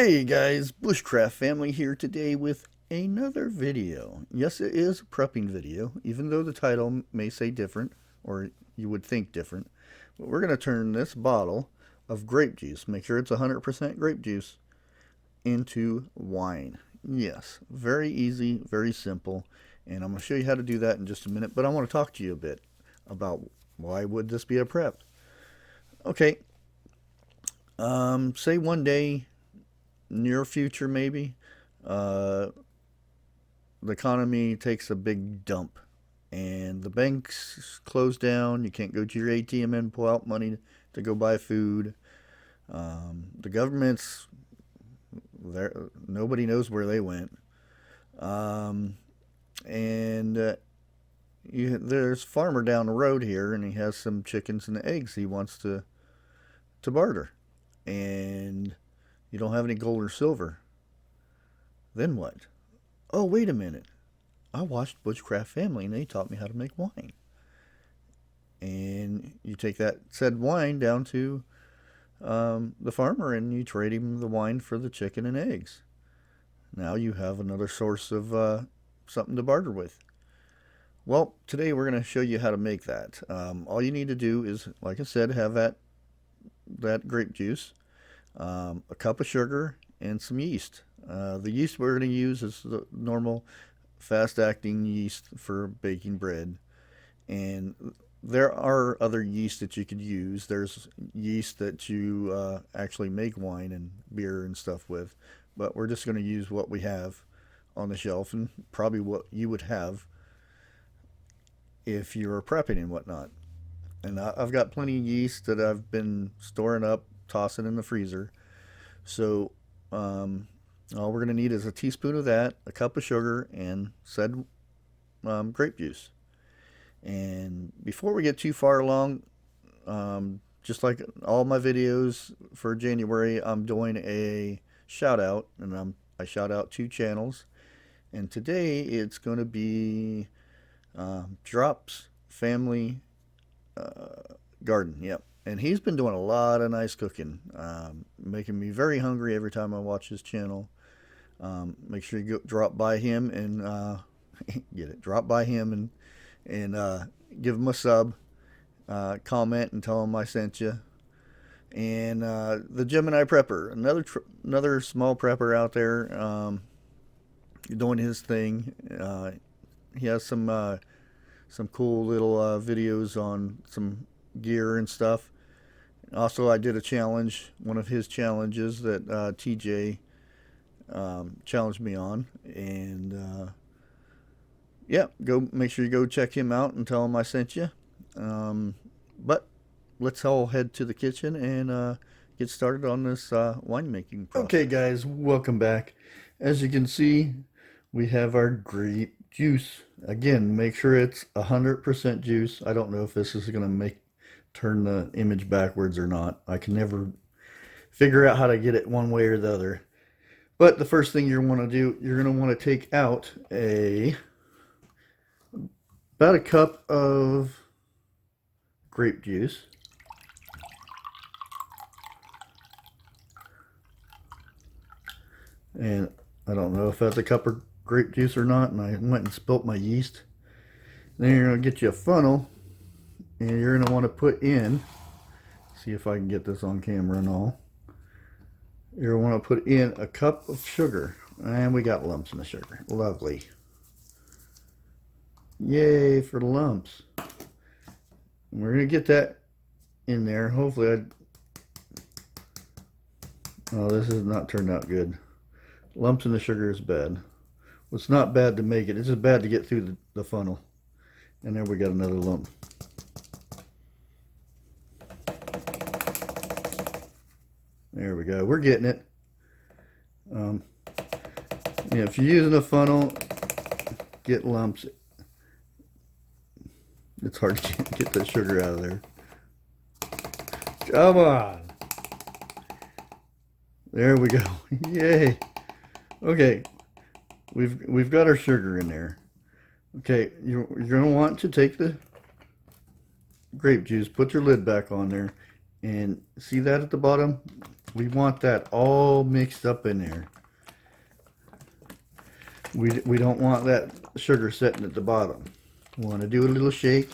Hey guys, Bushcraft family here today with another video. Yes, it is a prepping video, even though the title may say different, or you would think different. But we're going to turn this bottle of grape juice, make sure it's 100% grape juice, into wine. Yes, very easy, very simple, and I'm going to show you how to do that in just a minute, but I want to talk to you a bit about why would this be a prep. Okay, say one day near future maybe, uh, the economy takes a big dump and the banks close down. You can't go to your ATM and pull out money to go buy food. The government's there, nobody knows where they went. Um, and there's a farmer down the road here, and he has some chickens and eggs he wants to barter. And you don't have any gold or silver. Then what? Oh, wait a minute. I watched Bushcraft Family and they taught me how to make wine. And you take that said wine down to the farmer and you trade him the wine for the chicken and eggs. Now you have another source of something to barter with. Well, today we're going to show you how to make that. All you need to do is, like I said, have that grape juice, a cup of sugar, and some yeast. The yeast we're going to use is the normal fast acting yeast for baking bread. And there are other yeast that you could use. There's yeast that you actually make wine and beer and stuff with. But we're just going to use what we have on the shelf and probably what you would have if you're prepping and whatnot. And I've got plenty of yeast that I've been storing up, tossing in the freezer. So all we're going to need is a teaspoon of that, a cup of sugar, and said grape juice. And before we get too far along, just like all my videos for January, I'm doing a shout out, and I shout out two channels. And today it's going to be Drops Family Garden. Yep. And he's been doing a lot of nice cooking, making me very hungry every time I watch his channel. Make sure you drop by him and get it. Drop by him and give him a sub, comment and tell him I sent you. And the Gemini Prepper, another small prepper out there, doing his thing. He has some cool little videos on some gear and stuff. Also, I did a challenge, one of his challenges that TJ challenged me on, and yeah, go make sure you go check him out and tell him I sent you. But let's all head to the kitchen and get started on this winemaking process. Okay, guys, welcome back. As you can see, we have our grape juice. Again, make sure it's 100% juice. I don't know if this is going to turn the image backwards or not. I can never figure out how to get it one way or the other. But the first thing you want to do, you're going to want to take out about a cup of grape juice. And I don't know if that's a cup of grape juice or not, and I went and spilt my yeast. Then you're going to get you a funnel, and you're going to want to put in, see if I can get this on camera and all. You're going to want to put in a cup of sugar, and we got lumps in the sugar. Lovely. Yay for the lumps. And we're going to get that in there. Hopefully oh, this has not turned out good. Lumps in the sugar is bad. Well, it's not bad to make it. It's just bad to get through the funnel. And there we got another lump. There we go. We're getting it. Yeah, if you're using a funnel, get lumps. It's hard to get the sugar out of there. Come on. There we go. Yay. Okay. We've got our sugar in there. Okay, you're going to want to take the grape juice, put your lid back on there, And see that at the bottom? We want that all mixed up in there. We don't want that sugar sitting at the bottom. We want to do a little shake.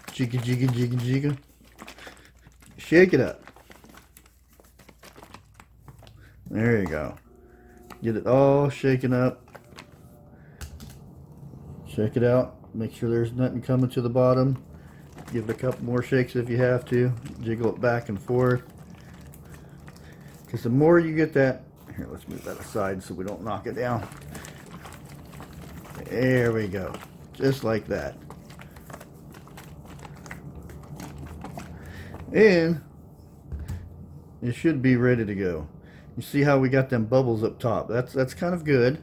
Jigga, jigga, jigga, jigga. Shake it up. There you go. Get it all shaken up. Shake it out. Make sure there's nothing coming to the bottom. Give it a couple more shakes if you have to. Jiggle it back and forth. Because the more you get that... Here, let's move that aside so we don't knock it down. There we go. Just like that. And it should be ready to go. You see how we got them bubbles up top? That's kind of good.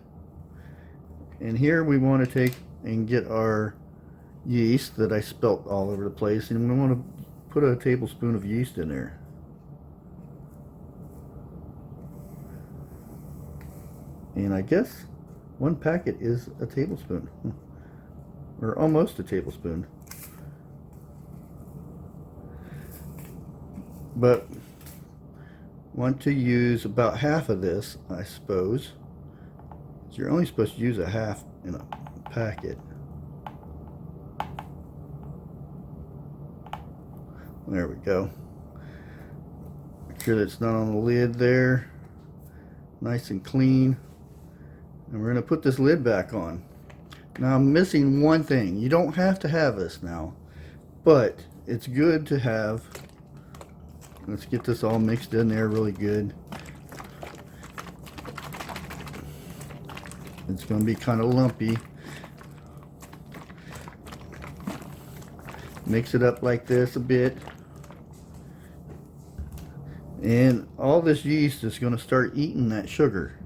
And here we want to take and get our yeast that I spilt all over the place, and we want to put a tablespoon of yeast in there. And I guess one packet is a tablespoon, or almost a tablespoon. But want to use about half of this, I suppose. So you're only supposed to use a half in a packet. There we go. Make sure that it's not on the lid there. Nice and clean. And we're going to put this lid back on. Now I'm missing one thing. You don't have to have this now, but it's good to have. Let's get this all mixed in there really good. It's going to be kind of lumpy. Mix it up like this a bit. And all this yeast is going to start eating that sugar.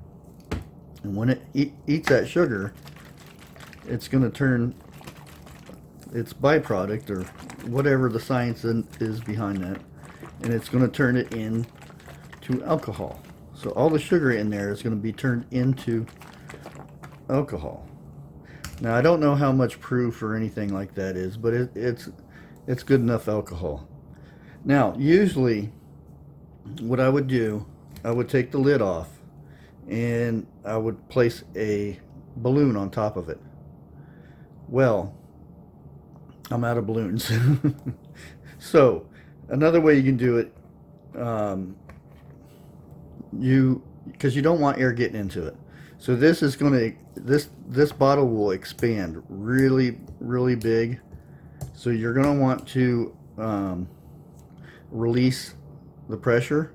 And when it eats that sugar, it's going to turn its byproduct, or whatever the science is behind that, and it's going to turn it into alcohol. So all the sugar in there is going to be turned into alcohol. Now I don't know how much proof or anything like that is, but it's good enough alcohol. Now usually what I would do, I would take the lid off and I would place a balloon on top of it. Well, I'm out of balloons. So another way you can do it, because you don't want air getting into it. So this is going to, this bottle will expand really, really big. So you're going to want to release the pressure,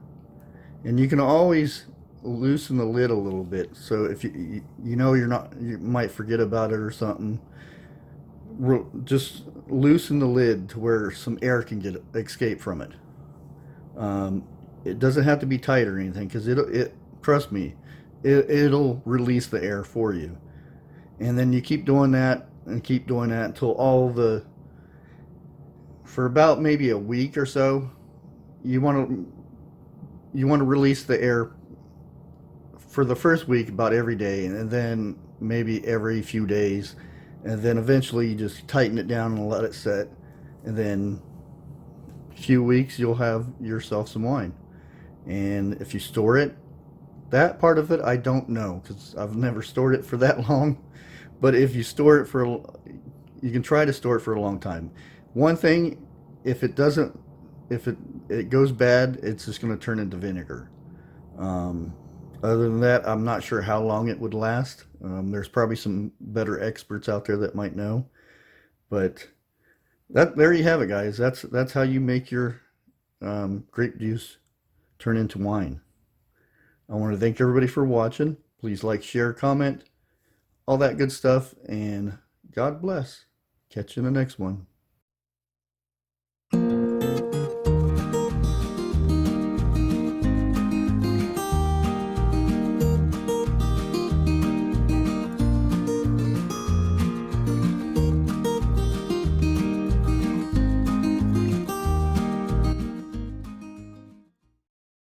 and you can always loosen the lid a little bit. So if you know you might forget about it or something, just loosen the lid to where some air can escape from it. It doesn't have to be tight or anything, because trust me, it'll release the air for you. And then you keep doing that and keep doing that until for about maybe a week or so. You want to release the air for the first week about every day, and then maybe every few days, and then eventually you just tighten it down and let it set, and then a few weeks you'll have yourself some wine. And if you store it, that part of it I don't know, because I've never stored it for that long. But if you store it you can try to store it for a long time. One thing, if it goes bad, it's just going to turn into vinegar. Other than that, I'm not sure how long it would last. There's probably some better experts out there that might know. But there you have it, guys. That's how you make your grape juice turn into wine. I want to thank everybody for watching. Please like, share, comment, all that good stuff, and God bless. Catch you in the next one.